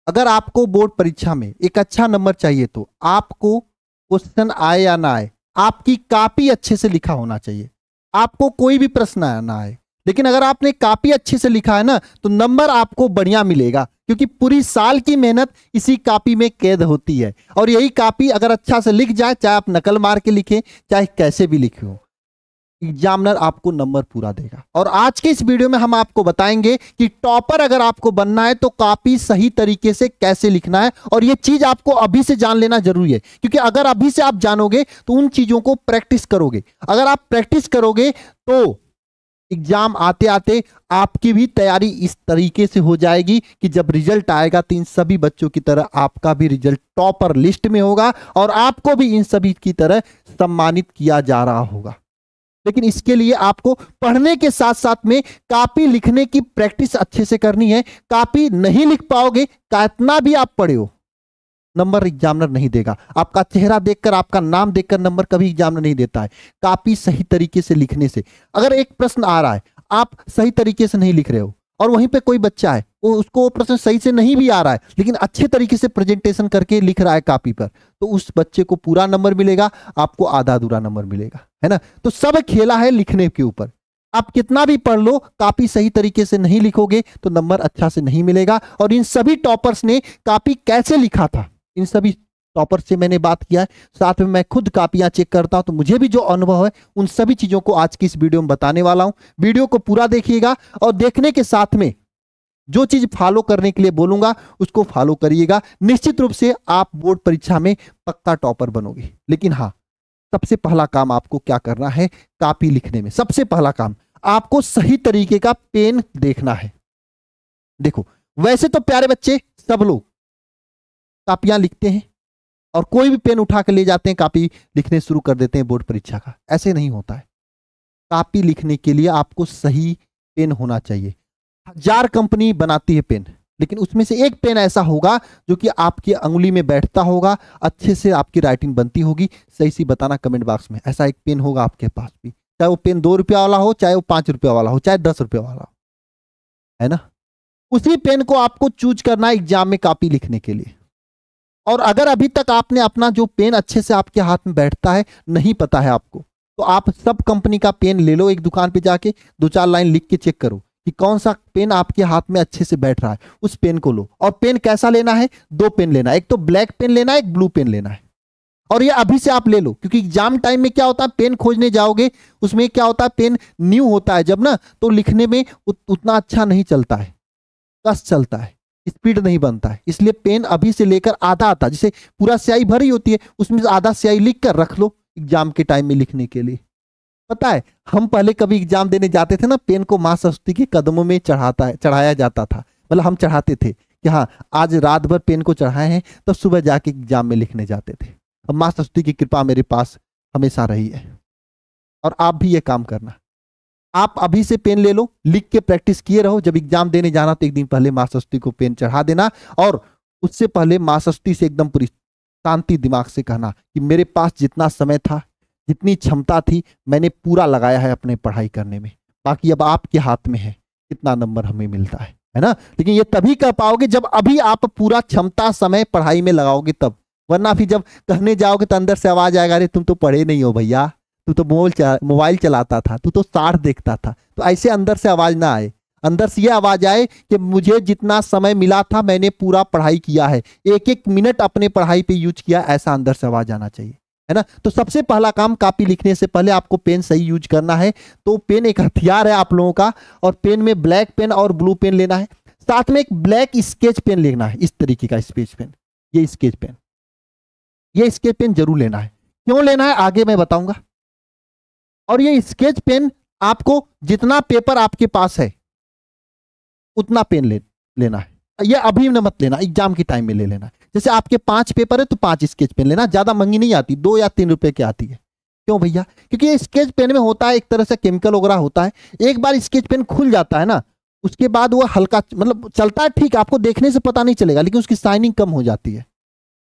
अगर आपको बोर्ड परीक्षा में एक अच्छा नंबर चाहिए तो आपको क्वेश्चन आए या ना आए, आपकी कॉपी अच्छे से लिखा होना चाहिए। आपको कोई भी प्रश्न आया ना आए, लेकिन अगर आपने कॉपी अच्छे से लिखा है ना तो नंबर आपको बढ़िया मिलेगा, क्योंकि पूरी साल की मेहनत इसी कॉपी में कैद होती है। और यही कॉपी अगर अच्छा से लिख जाए, चाहे आप नकल मार के लिखें चाहे कैसे भी लिखे हो, एग्जामिनर आपको नंबर पूरा देगा। और आज के इस वीडियो में हम आपको बताएंगे कि टॉपर अगर आपको बनना है तो कॉपी सही तरीके से कैसे लिखना है। और ये चीज आपको अभी से जान लेना जरूरी है, क्योंकि अगर अभी से आप जानोगे तो उन चीजों को प्रैक्टिस करोगे। अगर आप प्रैक्टिस करोगे तो एग्जाम आते आते आपकी भी तैयारी इस तरीके से हो जाएगी कि जब रिजल्ट आएगा तो इन सभी बच्चों की तरह आपका भी रिजल्ट टॉपर लिस्ट में होगा और आपको भी इन सभी की तरह सम्मानित किया जा रहा होगा। लेकिन इसके लिए आपको पढ़ने के साथ साथ में कॉपी लिखने की प्रैक्टिस अच्छे से करनी है। कॉपी नहीं लिख पाओगे, कितना भी आप पढ़े हो, नंबर एग्जामिनर नहीं देगा। आपका चेहरा देखकर, आपका नाम देखकर नंबर कभी एग्जामिनर नहीं देता है। कॉपी सही तरीके से लिखने से, अगर एक प्रश्न आ रहा है, आप सही तरीके से नहीं लिख रहे हो और वहीं पे कोई बच्चा है उसको वो प्रश्न सही से नहीं भी आ रहा है लेकिन अच्छे तरीके से प्रेजेंटेशन करके लिख रहा है कॉपी पर, तो उस बच्चे को पूरा नंबर मिलेगा, आपको आधा अधूरा नंबर मिलेगा, है ना। तो सब खेला है लिखने के ऊपर। आप कितना भी पढ़ लो, कॉपी सही तरीके से नहीं लिखोगे तो नंबर अच्छा से नहीं मिलेगा। और इन सभी टॉपर्स ने कॉपी कैसे लिखा था, इन सभी टॉपर से मैंने बात किया है, साथ में मैं खुद कॉपियां चेक करता हूं, तो मुझे भी जो अनुभव है उन सभी चीजों को आज की इस वीडियो में बताने वाला हूं। वीडियो को पूरा देखिएगा और देखने के साथ में जो चीज फॉलो करने के लिए बोलूंगा उसको फॉलो करिएगा। निश्चित रूप से आप बोर्ड परीक्षा में पक्का टॉपर बनोगे। लेकिन हाँ, सबसे पहला काम आपको क्या करना है, कॉपी लिखने में सबसे पहला काम आपको सही तरीके का पेन देखना है। देखो, वैसे तो प्यारे बच्चे सब लोग कॉपियां लिखते हैं और कोई भी पेन उठा के ले जाते हैं, कॉपी लिखने शुरू कर देते हैं बोर्ड परीक्षा का। ऐसे नहीं होता है। कॉपी लिखने के लिए आपको सही पेन होना चाहिए। 1000 कंपनी बनाती है पेन, लेकिन उसमें से एक पेन ऐसा होगा जो कि आपकी अंगुली में बैठता होगा, अच्छे से आपकी राइटिंग बनती होगी। सही सी बताना कमेंट बॉक्स में, ऐसा एक पेन होगा आपके पास भी, चाहे वो पेन 2 रुपया वाला हो, चाहे वो 5 रुपया वाला हो, चाहे 10 रुपया वाला हो, है ना। उसी पेन को आपको चूज करना है एग्जाम में कॉपी लिखने के लिए। और अगर अभी तक आपने अपना जो पेन अच्छे से आपके हाथ में बैठता है नहीं पता है आपको, तो आप सब कंपनी का पेन ले लो, एक दुकान पे जाके 2-4 लाइन लिख के चेक करो कि कौन सा पेन आपके हाथ में अच्छे से बैठ रहा है, उस पेन को लो। और पेन कैसा लेना है, 2 पेन लेना है, एक तो ब्लैक पेन लेना है, एक ब्लू पेन लेना है। और ये अभी से आप ले लो, क्योंकि एग्जाम टाइम में क्या होता है, पेन खोजने जाओगे उसमें क्या होता है, पेन न्यू होता है जब ना, तो लिखने में उतना अच्छा नहीं चलता है, कस चलता है, स्पीड नहीं बनता है। इसलिए पेन अभी से लेकर आधा आता, जैसे पूरा स्याही भरी होती है उसमें से आधा स्याही लिख कर रख लो एग्जाम के टाइम में लिखने के लिए। पता है, हम पहले कभी एग्जाम देने जाते थे ना, पेन को मां सरस्वती के कदमों में चढ़ाया जाता था। मतलब हम चढ़ाते थे कि हाँ आज रात भर पेन को चढ़ाए हैं, तो सुबह जाके एग्जाम में लिखने जाते थे। अब मां सरस्वती की कृपा मेरे पास हमेशा रही है। और आप भी ये काम करना, आप अभी से पेन ले लो, लिख के प्रैक्टिस किए रहो। जब एग्जाम देने जाना तो एक दिन पहले मां सरस्वती को पेन चढ़ा देना, और उससे पहले मां सरस्वती से एकदम पूरी शांति दिमाग से कहना कि मेरे पास जितना समय था, जितनी क्षमता थी, मैंने पूरा लगाया है अपने पढ़ाई करने में, बाकी अब आपके हाथ में है कितना नंबर हमें मिलता है ना। लेकिन ये तभी कर पाओगे जब अभी आप पूरा क्षमता समय पढ़ाई में लगाओगे तब, वरना फिर जब कहने जाओगे तो अंदर से आवाज आएगा, अरे तुम तो पढ़े नहीं हो भैया, तू तो मोबाइल चलाता था, तू तो साठ देखता था। तो ऐसे अंदर से आवाज ना आए, अंदर से ये आवाज आए कि मुझे जितना समय मिला था मैंने पूरा पढ़ाई किया है, एक एक मिनट अपने पढ़ाई पे यूज किया, ऐसा अंदर से आवाज आना चाहिए, है ना। तो सबसे पहला काम, कॉपी लिखने से पहले आपको पेन सही यूज करना है। तो पेन एक हथियार है आप लोगों का, और पेन में ब्लैक पेन और ब्लू पेन लेना है, साथ में एक ब्लैक स्केच पेन लेना है, इस तरीके का स्केच पेन, ये स्केच पेन, ये स्केच पेन जरूर लेना है। क्यों लेना है आगे मैं बताऊंगा। और ये स्केच पेन आपको जितना पेपर आपके पास है उतना पेन लेना है। ये अभी न मत लेना, एग्जाम के टाइम में ले लेना है। जैसे आपके 5 पेपर है तो 5 स्केच पेन लेना, ज्यादा महंगी नहीं आती, 2 या 3 रुपए की आती है। क्यों भैया, क्योंकि ये स्केच पेन में होता है एक तरह से केमिकल वगैरह होता है। एक बार स्केच पेन खुल जाता है ना, उसके बाद वो हल्का मतलब चलता है ठीक, आपको देखने से पता नहीं चलेगा, लेकिन उसकी शाइनिंग कम हो जाती है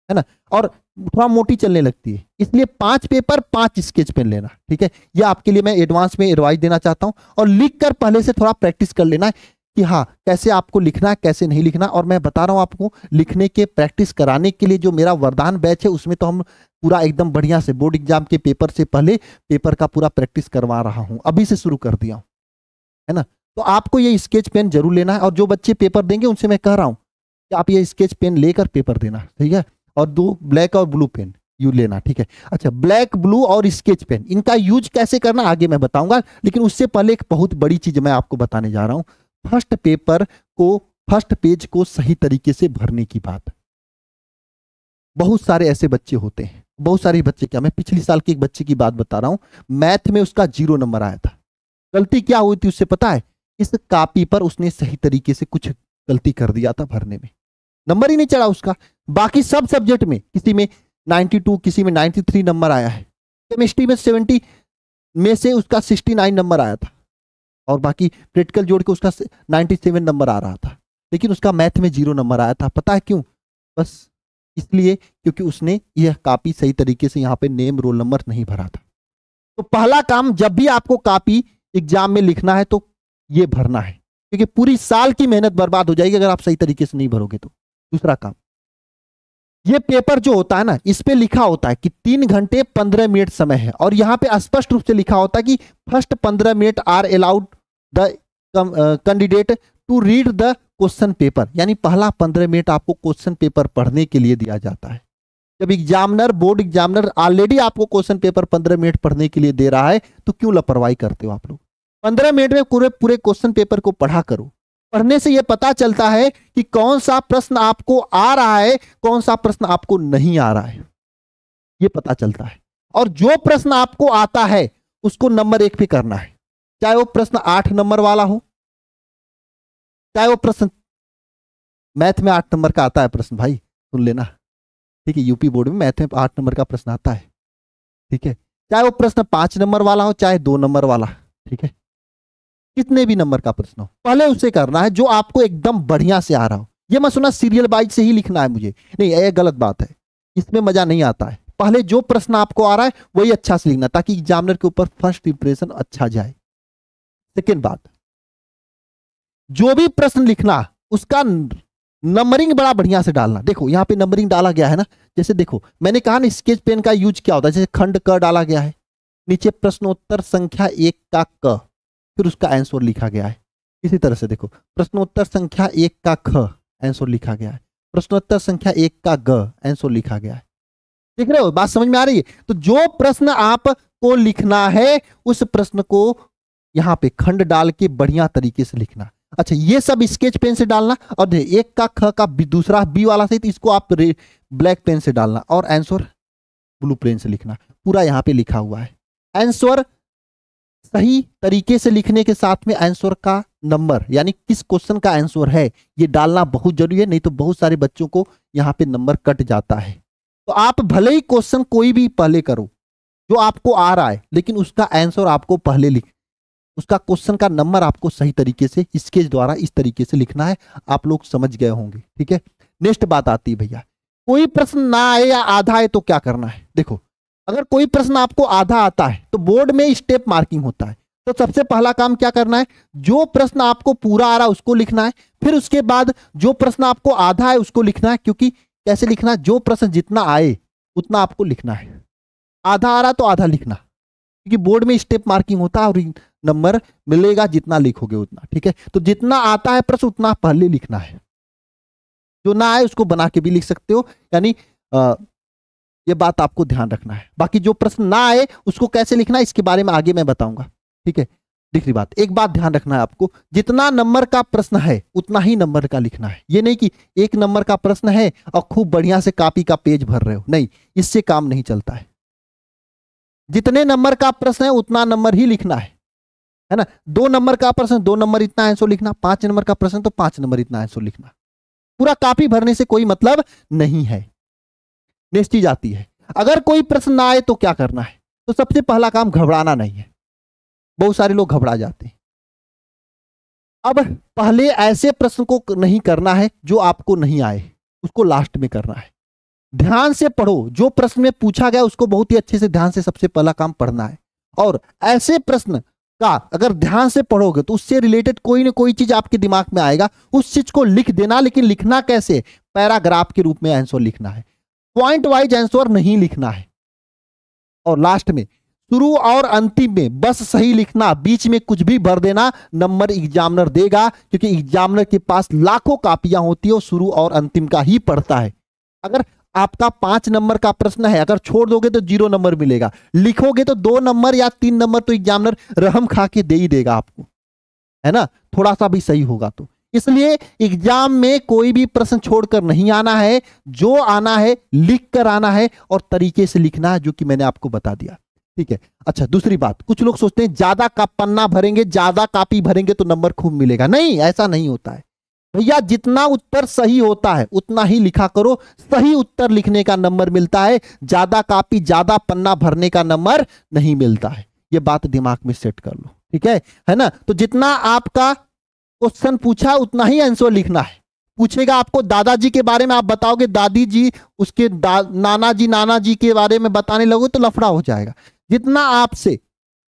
ना, और थोड़ा मोटी चलने लगती है। इसलिए 5 पेपर 5 स्केच पेन लेना, ठीक है। ये आपके लिए मैं एडवांस में एडवाइस देना चाहता हूं। और लिख कर पहले से थोड़ा प्रैक्टिस कर लेना है। कि हाँ कैसे आपको लिखना है कैसे नहीं लिखना। और मैं बता रहा हूं आपको, लिखने के प्रैक्टिस कराने के लिए जो मेरा वरदान बैच है उसमें तो हम पूरा एकदम बढ़िया से बोर्ड एग्जाम के पेपर से पहले पेपर का पूरा प्रैक्टिस करवा रहा हूं, अभी से शुरू कर दिया हूं, है ना। तो आपको ये स्केच पेन जरूर लेना है, और जो बच्चे पेपर देंगे उनसे मैं कह रहा हूं कि आप ये स्केच पेन लेकर पेपर देना, ठीक है। और 2 ब्लैक और ब्लू पेन यू लेना, ठीक है। अच्छा, ब्लैक ब्लू और स्केच पेन इनका यूज कैसे करना आगे मैं बताऊंगा, लेकिन उससे पहले एक बहुत बड़ी चीज मैं आपको बताने जा रहा हूं। फर्स्ट पेज को सही तरीके से भरने की बात। बहुत सारे ऐसे बच्चे होते हैं, बहुत सारे बच्चे, क्या मैं पिछले साल के एक बच्चे की बात बता रहा हूं, मैथ में उसका 0 नंबर आया था। गलती क्या हुई थी उससे पता है, इस कॉपी पर उसने सही तरीके से कुछ गलती कर दिया था भरने में, नंबर ही नहीं चढ़ा उसका। बाकी सब सब्जेक्ट में किसी में 92, किसी में 93 नंबर आया है। केमिस्ट्री में 70 में से उसका 69 नंबर आया था, और बाकी प्रैक्टिकल जोड़ के उसका 97 नंबर आ रहा था, लेकिन उसका मैथ में 0 नंबर आया था। पता है क्यों? बस इसलिए क्योंकि उसने यह कॉपी सही तरीके से यहाँ पे नेम रोल नंबर नहीं भरा था। तो पहला काम, जब भी आपको कॉपी एग्जाम में लिखना है तो ये भरना है, क्योंकि पूरी साल की मेहनत बर्बाद हो जाएगी अगर आप सही तरीके से नहीं भरोगे तो। दूसरा काम, ये पेपर जो होता है ना, इस पे लिखा होता है कि 3 घंटे 15 मिनट समय है, और यहाँ पे स्पष्ट रूप से लिखा होता है कि first 15 minute are allowed the candidate to read the question paper, यानी पहला 15 मिनट आपको क्वेश्चन पेपर पढ़ने के लिए दिया जाता है। जब एग्जामिनर, बोर्ड एग्जामिनर ऑलरेडी आपको क्वेश्चन पेपर 15 मिनट पढ़ने के लिए दे रहा है, तो क्यों लापरवाही करते हो आप लोग? 15 मिनट में पूरे क्वेश्चन पेपर को पढ़ा करो। पढ़ने से यह पता चलता है कि कौन सा प्रश्न आपको आ रहा है, कौन सा प्रश्न आपको नहीं आ रहा है, यह पता चलता है। और जो प्रश्न आपको आता है उसको नंबर 1 पे करना है, चाहे वो प्रश्न 8 नंबर वाला हो, चाहे वो प्रश्न, मैथ में 8 नंबर का आता है प्रश्न, भाई सुन लेना, ठीक है। यूपी बोर्ड में मैथ में 8 नंबर का प्रश्न आता है, ठीक है। चाहे वो प्रश्न 5 नंबर वाला हो, चाहे 2 नंबर वाला, ठीक है। कितने भी नंबर का प्रश्न हो, पहले उसे करना है जो आपको एकदम बढ़िया से आ रहा हो। ये मैं सुना सीरियल वाइज से ही लिखना है मुझे, नहीं, ये गलत बात है, इसमें मजा नहीं आता है। पहले जो प्रश्न आपको आ रहा है वही अच्छा से लिखना, ताकि एग्जामिनर के ऊपर फर्स्ट इंप्रेशन अच्छा जाए। सेकेंड बात, जो भी प्रश्न लिखना उसका नंबरिंग बड़ा बढ़िया से डालना। देखो यहाँ पे नंबरिंग डाला गया है ना, जैसे देखो मैंने कहा ना स्केच पेन का यूज क्या होता है, जैसे खंड क डाला गया है, नीचे प्रश्नोत्तर संख्या 1 का क, फिर उसका आंसर लिखा गया है। इसी तरह से देखो प्रश्नोत्तर संख्या 1 का ख आंसर लिखा गया है, प्रश्नोत्तर संख्या 1 का ग आंसर लिखा गया है। देख रहे हो, बात समझ में आ रही है? तो जो प्रश्न आपको लिखना है उस प्रश्न को यहाँ पे खंड डाल के बढ़िया तरीके से लिखना। अच्छा, ये सब स्केच पेन से डालना, और 1 का ख का दूसरा बी वाला सहित इसको आप ब्लैक पेन से डालना, और आंसर ब्लू पेन से लिखना। पूरा यहाँ पे लिखा हुआ है। आंसर सही तरीके से लिखने के साथ में आंसर का नंबर, यानी किस क्वेश्चन का आंसर है, ये डालना बहुत जरूरी है, नहीं तो बहुत सारे बच्चों को यहाँ पे नंबर कट जाता है। तो आप भले ही क्वेश्चन कोई भी पहले करो जो आपको आ रहा है, लेकिन उसका आंसर आपको पहले लिख, उसका क्वेश्चन का नंबर आपको सही तरीके से स्केच द्वारा इस तरीके से लिखना है। आप लोग समझ गए होंगे, ठीक है। नेक्स्ट बात आती है भैया, कोई प्रश्न ना आए या आधा आए तो क्या करना है। देखो, अगर कोई प्रश्न आपको आधा आता है तो बोर्ड में स्टेप मार्किंग होता है। तो सबसे पहला काम क्या करना है, जो प्रश्न आपको पूरा आ रहा है उसको लिखना है, फिर उसके बाद जो प्रश्न आपको आधा है उसको लिखना है। क्योंकि कैसे लिखना है, जो प्रश्न जितना आए उतना आपको लिखना है, आधा आ रहा तो आधा लिखना, क्योंकि बोर्ड में स्टेप मार्किंग होता है और नंबर मिलेगा जितना लिखोगे उतना, ठीक है। तो जितना आता है प्रश्न उतना पहले लिखना है, जो ना आए उसको बना के भी लिख सकते हो, यानी ये बात आपको ध्यान रखना है। बाकी जो प्रश्न ना आए उसको कैसे लिखना है इसके बारे में आगे मैं बताऊंगा, ठीक है। दूसरी बात, एक बात ध्यान रखना है आपको, जितना नंबर का प्रश्न है उतना ही नंबर का लिखना है। ये नहीं कि 1 नंबर का प्रश्न है और खूब बढ़िया से कॉपी का पेज भर रहे हो, नहीं, इससे काम नहीं चलता है। जितने नंबर का प्रश्न है उतना नंबर ही लिखना है ना। 2 नंबर का प्रश्न 2 नंबर इतना आंसर लिखना, 5 नंबर का प्रश्न तो 5 नंबर इतना आंसर लिखना। पूरा कॉपी भरने से कोई मतलब नहीं है। नेक्स्ट चीज आती है, अगर कोई प्रश्न ना आए तो क्या करना है। तो सबसे पहला काम घबराना नहीं है। बहुत सारे लोग घबरा जाते हैं। अब पहले ऐसे प्रश्न को नहीं करना है जो आपको नहीं आए, उसको लास्ट में करना है। ध्यान से पढ़ो, जो प्रश्न में पूछा गया उसको बहुत ही अच्छे से ध्यान से सबसे पहला काम पढ़ना है। और ऐसे प्रश्न का अगर ध्यान से पढ़ोगे तो उससे रिलेटेड कोई ना कोई चीज आपके दिमाग में आएगा, उस चीज को लिख देना। लेकिन लिखना कैसे? पैराग्राफ के रूप में आंसर लिखना है, पॉइंट वाइज आंसर नहीं लिखना है। और लास्ट में शुरू और अंतिम में बस सही लिखना, बीच में कुछ भी भर देना, नंबर एग्जामिनर देगा, क्योंकि एग्जामिनर के पास लाखों कापियां होती है, वो शुरू और अंतिम का ही पढ़ता है। अगर आपका 5 नंबर का प्रश्न है, अगर छोड़ दोगे तो 0 नंबर मिलेगा, लिखोगे तो 2 नंबर या 3 नंबर तो एग्जामिनर रहम खा के दे ही देगा आपको, है ना, थोड़ा सा भी सही होगा तो। इसलिए एग्जाम में कोई भी प्रश्न छोड़कर नहीं आना है, जो आना है लिख कर आना है और तरीके से लिखना है, जो कि मैंने आपको बता दिया। ठीक है। अच्छा, दूसरी बात, कुछ लोग सोचते हैं ज्यादा का पन्ना भरेंगे, ज्यादा कापी भरेंगे तो नंबर खूब मिलेगा। नहीं, ऐसा नहीं होता है भैया। जितना उत्तर सही होता है उतना ही लिखा करो, सही उत्तर लिखने का नंबर मिलता है, ज्यादा कापी ज्यादा पन्ना भरने का नंबर नहीं मिलता है। ये बात दिमाग में सेट कर लो, ठीक है ना। तो जितना आपका क्वेश्चन पूछा उतना ही आंसर लिखना है। पूछेगा आपको दादाजी के बारे में, आप बताओगे दादी जी, उसके नाना जी के बारे में बताने लगो तो लफड़ा हो जाएगा। जितना आपसे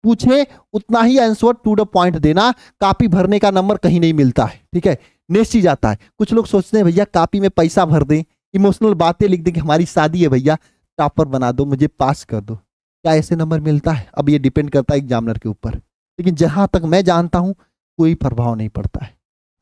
पूछे उतना ही आंसर टू द पॉइंट देना, कापी भरने का नंबर कहीं नहीं मिलता है। ठीक है। नेक्स्ट चीज आता है, कुछ लोग सोचते हैं भैया कापी में पैसा भर दें, इमोशनल बातें लिख दें कि हमारी शादी है भैया, टॉपर बना दो, मुझे पास कर दो। क्या ऐसे नंबर मिलता है? अब ये डिपेंड करता है एग्जामिनर के ऊपर, लेकिन जहां तक मैं जानता हूं कोई प्रभाव नहीं पड़ता है।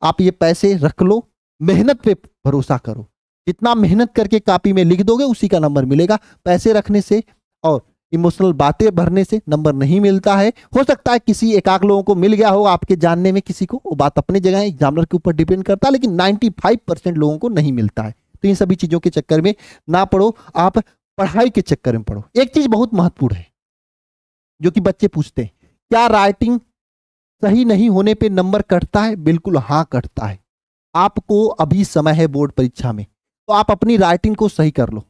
आप ये पैसे रख लो, मेहनत पे भरोसा करो, जितना मेहनत करके कापी में लिख दोगे उसी का नंबर मिलेगा। पैसे रखने से और इमोशनल बातें भरने से नंबर नहीं मिलता है। हो सकता है किसी एकाक लोगों को मिल गया हो, आपके जानने में किसी को, वो बात अपनी जगह है, एग्जामिनर के ऊपर डिपेंड करता है, लेकिन 95% लोगों को नहीं मिलता है। तो इन सभी चीजों के चक्कर में ना पढ़ो, आप पढ़ाई के चक्कर में पढ़ो। एक चीज बहुत महत्वपूर्ण है जो कि बच्चे पूछते हैं, क्या राइटिंग सही नहीं होने पे नंबर कटता है? बिल्कुल हाँ, कटता है। आपको अभी समय है बोर्ड परीक्षा में, तो आप अपनी राइटिंग को सही कर लो,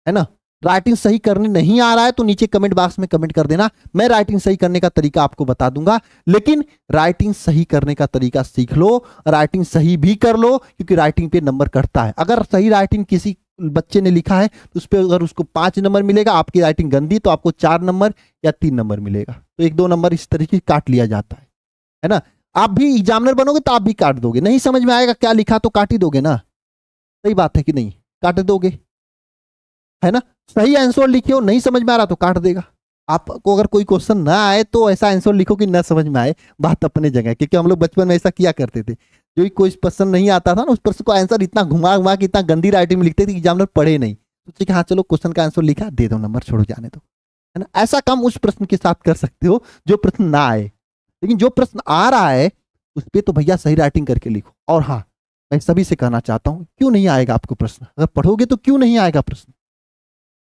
है ना। राइटिंग सही करने नहीं आ रहा है तो नीचे कमेंट बॉक्स में कमेंट कर देना, मैं राइटिंग सही करने का तरीका आपको बता दूंगा। लेकिन राइटिंग सही करने का तरीका सीख लो, राइटिंग सही भी कर लो, क्योंकि राइटिंग पे नंबर कटता है। अगर सही राइटिंग किसी बच्चे ने लिखा है तो उस पर अगर उसको 5 नंबर मिलेगा, आपकी राइटिंग गंदी तो आपको 4 नंबर या 3 नंबर मिलेगा। तो 1-2 नंबर इस तरीके काट लिया जाता है ना। आप भी एग्जामिनर बनोगे तो आप भी काट दोगे, नहीं समझ में आएगा क्या लिखा तो काट ही दोगे ना, सही बात है कि नहीं, काट दोगे, है ना। सही आंसर लिखियो, नहीं समझ में आ रहा तो काट देगा। आपको अगर कोई क्वेश्चन ना आए तो ऐसा आंसर लिखो कि ना समझ में आए, बात अपने जगह। क्योंकि हम लोग बचपन में ऐसा किया करते थे, जो कोई प्रश्न नहीं आता था ना, उस प्रश्न को आंसर इतना घुमा घुमा के इतना गंदी राइटिंग में लिखते थे कि एग्जामिनर पढ़े नहीं, सोचे कि हाँ चलो क्वेश्चन का आंसर लिखा, दे दो नंबर, छोड़ो जाने दो, है ना। ऐसा काम उस प्रश्न के साथ कर सकते हो जो प्रश्न ना आए, लेकिन जो प्रश्न आ रहा है उस पर तो भैया सही राइटिंग करके लिखो। और हाँ, मैं सभी से कहना चाहता हूं, क्यों नहीं आएगा आपको प्रश्न? अगर पढ़ोगे तो क्यों नहीं आएगा प्रश्न?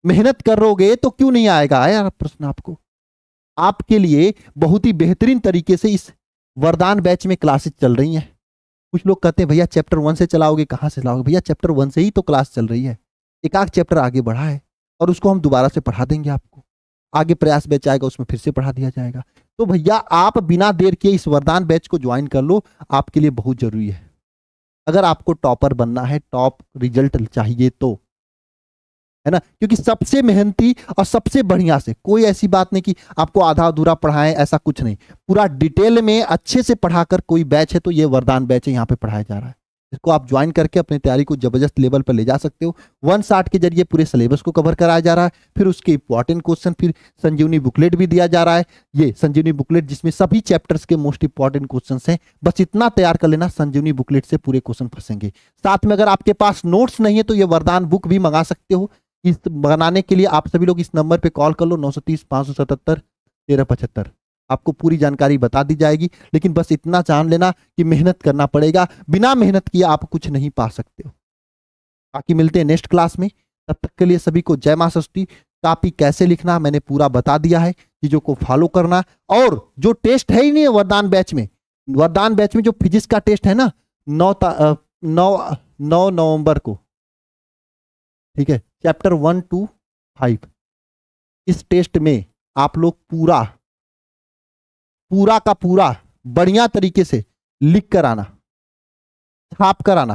मेहनत करोगे तो क्यों नहीं आएगा यार प्रश्न आपको? आपके लिए बहुत ही बेहतरीन तरीके से इस वरदान बैच में क्लासेस चल रही हैं। कुछ लोग कहते हैं भैया चैप्टर 1 से चलाओगे, कहां से चलाओगे? भैया चैप्टर 1 से ही तो क्लास चल रही है, एक आध चैप्टर आगे बढ़ा है और उसको हम दोबारा से पढ़ा देंगे आपको। आगे प्रयास बैच आएगा, उसमें फिर से पढ़ा दिया जाएगा। तो भैया आप बिना देर किए इस वरदान बैच को ज्वाइन कर लो, आपके लिए बहुत जरूरी है। अगर आपको टॉपर बनना है, टॉप रिजल्ट चाहिए तो, है ना, क्योंकि सबसे मेहनती और सबसे बढ़िया से, कोई ऐसी बात नहीं कि आपको आधा अधूरा पढ़ाएं, ऐसा कुछ नहीं, पूरा डिटेल में अच्छे से पढ़ाकर कोई बैच है तो ये वरदान बैच है, यहाँ पे पढ़ाया जा रहा है। इसको आप ज्वाइन करके अपनी तैयारी को जबरदस्त लेवल पर ले जा सकते हो। 1 शॉट के जरिए पूरे सिलेबस को कवर कराया जा रहा है, फिर उसके इंपॉर्टेंट क्वेश्चन, फिर संजीवनी बुकलेट भी दिया जा रहा है। ये संजीवनी बुकलेट जिसमें सभी चैप्टर्स के मोस्ट इंपॉर्टेंट क्वेश्चन हैं, बस इतना तैयार कर लेना, संजीवनी बुकलेट से पूरे क्वेश्चन फंसेंगे। साथ में अगर आपके पास नोट्स नहीं है तो ये वरदान बुक भी मंगा सकते हो। इस बनाने के लिए आप सभी लोग इस नंबर पे कॉल कर लो, 930-577-1375। आपको पूरी जानकारी बता दी जाएगी, लेकिन बस इतना जान लेना कि मेहनत करना पड़ेगा, बिना मेहनत किए आप कुछ नहीं पा सकते हो। बाकी मिलते हैं नेक्स्ट क्लास में, तब तक के लिए सभी को जय मां सरस्वती। कॉपी कैसे लिखना मैंने पूरा बता दिया है, चीजों को फॉलो करना। और जो टेस्ट है ही नहीं वरदान बैच में, वरदान बैच में जो फिजिक्स का टेस्ट है ना, 9 नवंबर को, ठीक है, चैप्टर 1 to 5, इस टेस्ट में आप लोग पूरा का पूरा बढ़िया तरीके से लिख कर आना, छाप कर आना,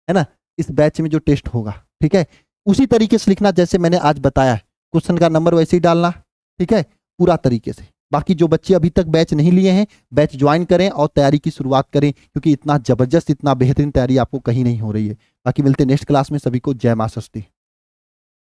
है ना, इस बैच में जो टेस्ट होगा, ठीक है, उसी तरीके से लिखना जैसे मैंने आज बताया है। क्वेश्चन का नंबर वैसे ही डालना, ठीक है, पूरा तरीके से। बाकी जो बच्चे अभी तक बैच नहीं लिए हैं, बैच ज्वाइन करें और तैयारी की शुरुआत करें, क्योंकि इतना जबरदस्त, इतना बेहतरीन तैयारी आपको कहीं नहीं हो रही है। बाकी मिलते हैं नेक्स्ट क्लास में। सभी को जय मां सरस्वती।